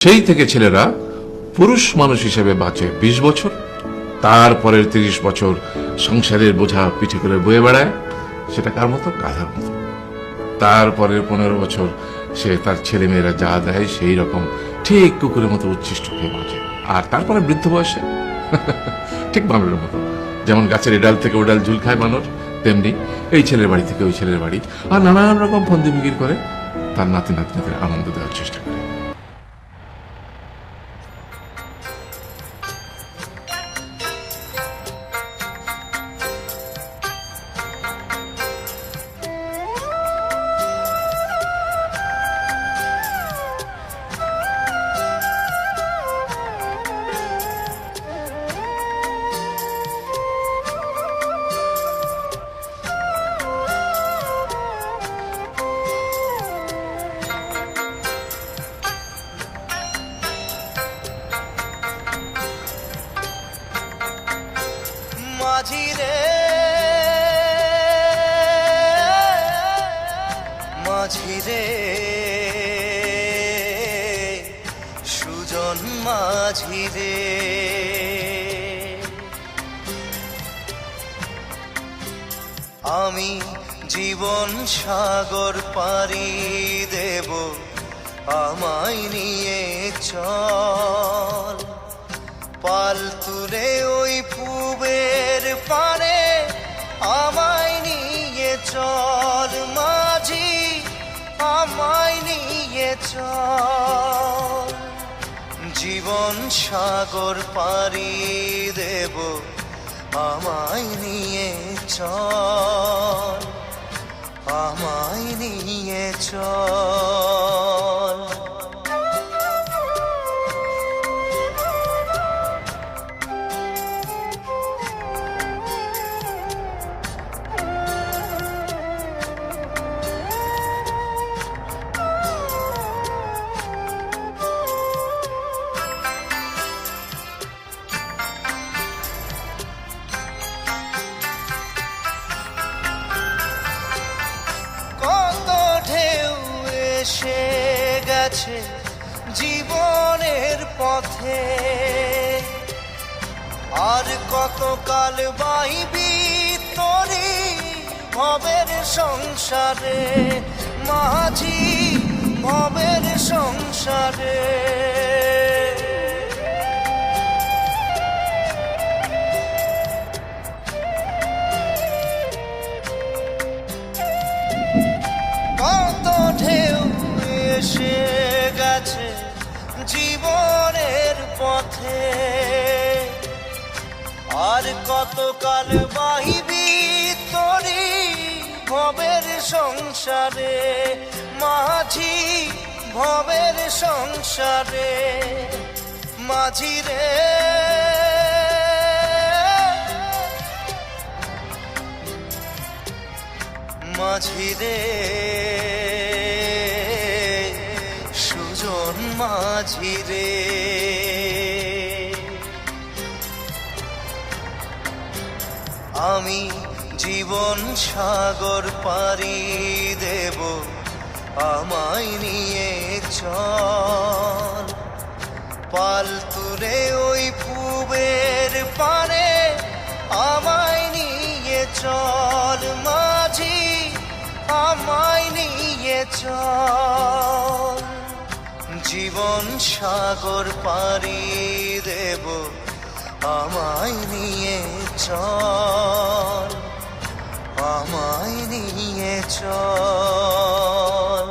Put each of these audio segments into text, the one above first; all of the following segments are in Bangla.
সেই থেকে ছেলেরা পুরুষ মানুষ হিসেবে বাঁচে ২০ বছর, তারপরের ৩০ বছর সংসারের বোঝা পিঠে করে বয়ে বেড়ায়, সেটা কার মতো? গাধার মতো। তারপরের ১৫ বছর সে তার ছেলে মেয়েরা যা দেয় সেই রকম ঠিক কুকুরের মতো উচ্ছিষ্ট খেয়ে বাঁচে। আর তারপরে বৃদ্ধ বয়সে ঠিক বানরের মতো, যেমন গাছের এডাল থেকে ওডাল ঝুল খায় বানর, তেমনি এই ছেলের বাড়ি থেকে ওই ছেলের বাড়ি, আর নানান রকম ফন্দি ফিকির করে তার নাতি নাতনিদের আনন্দ দেওয়ার চেষ্টা করে। মাঝিরে মাঝিরে সুজন মাঝিরে, আমি জীবন সাগর পাড়ি দেব, আমায় নিয়ে চল পাল তুলে ওই পূবের পারে, আমায় নিয়ে চল মাঝি, আমায় নিয়ে চল। জীবন সাগর পাড়ি দেব, আমায় নিয়ে চল, আমায় নিয়ে চল। এসে গেছে জীবনের পথে, আর কতকাল বাইবি তোরি ভবের সংসারে মাঝি, ভবের সংসারে। কত ঢেউ এসে গেছে জীবনের পথে, আর কতকাল বাহিবি তোরি ভবের সংসারে মাঝি, ভবের সংসারে। মাঝিরে মাঝিরে সুজন মাঝিরে, আমি জীবন সাগর পাড়ি দেব, আমায় নিয়ে চল পাল তুলে ওই পূবের পারে, আমায় নিয়ে চল মাঝি, আমায় নিয়ে চল। জীবন সাগর পাড়ি দেব, আমায় নিয়ে চল, আমায় নিয়ে চল।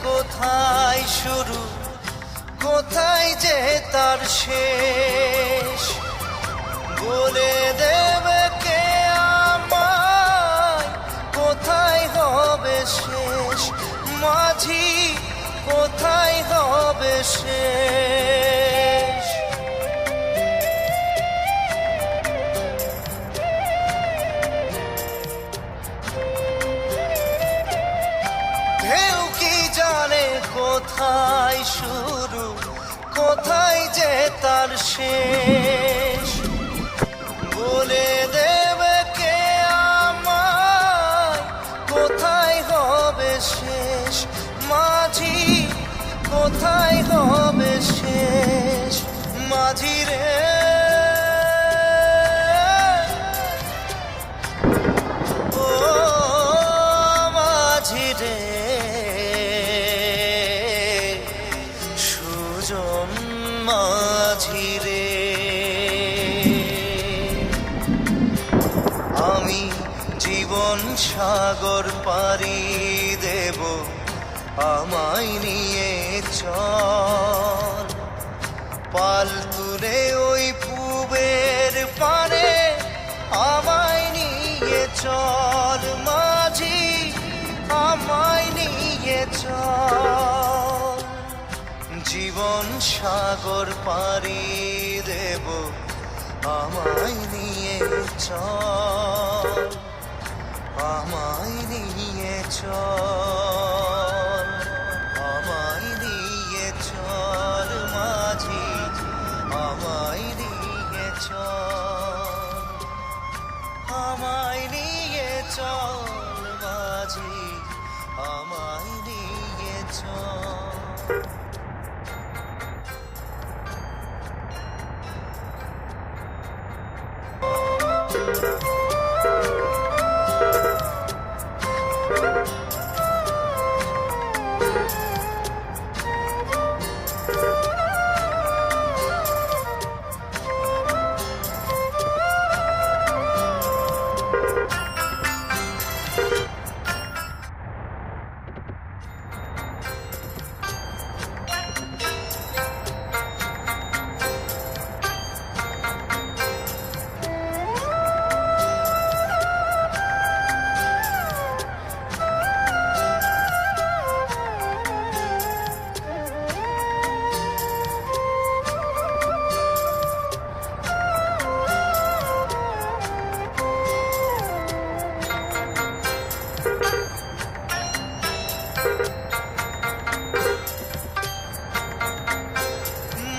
কোথায় শুরু, কোথায় যে তার শেষ, বলে দেবে কে আমায় কোথায় হবে শেষ মাঝি, কোথায় হবে শেষ। কোথায় শুরু, কোথায় যে তার শেষ, বলে দেবে কে আমায় কোথায় হবে শেষ। মাঝি কোথায় হবে শেষ, মাঝি রে ও মাঝি রে, সুজন মাঝি রে। আমি জীবন সাগর পাড়ি দেব, আমায় নিয়ে চল, পাল তুলে ওই পুবের পারে আমায় নিয়ে চল। মাঝি আমায় নিয়ে চল, জীবন সাগর পাড়ি দেব, আমায় নিয়ে চল, আমায় নিয়ে চল, আমায় নিয়ে চল মাঝি, আমায় নিয়ে চল, আমায় নিয়ে চল মাঝি, আমায় নিয়ে চল।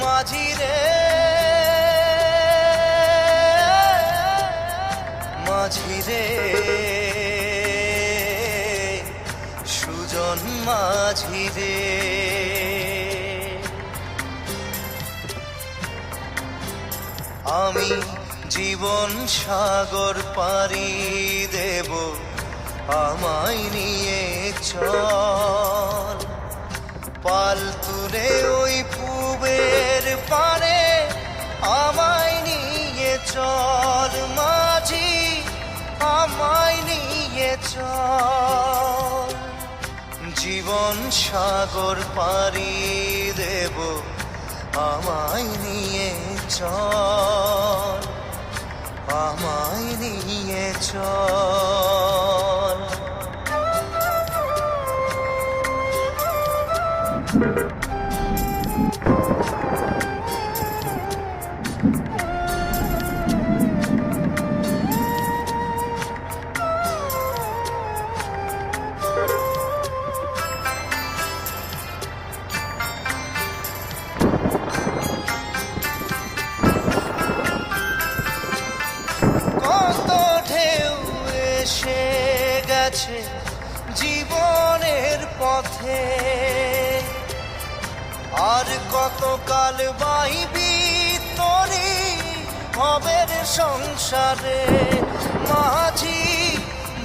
মাঝি রে মাঝি রে, সুজন মাঝি রে। আমি জীবন সাগর পাড়ি দেব, আমায় নিয়ে চল, পাল তুলে ওই পুবের পারে আমায় নিয়ে চল। মাঝি আমায় নিয়ে চল, জীবন সাগর পাড়ি দেব, আমায় নিয়ে চল, আমায় নিয়ে চল। কত ঢেউ এসে গেছে জীবনের পথে, আর কত কাল বাইবি তরি ভবের সংসারে, মাঝি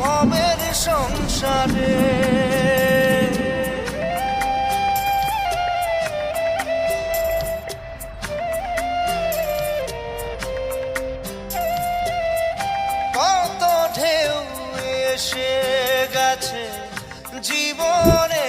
ভবের সংসারে। কত ঢেউ এসে গেছে জীবনে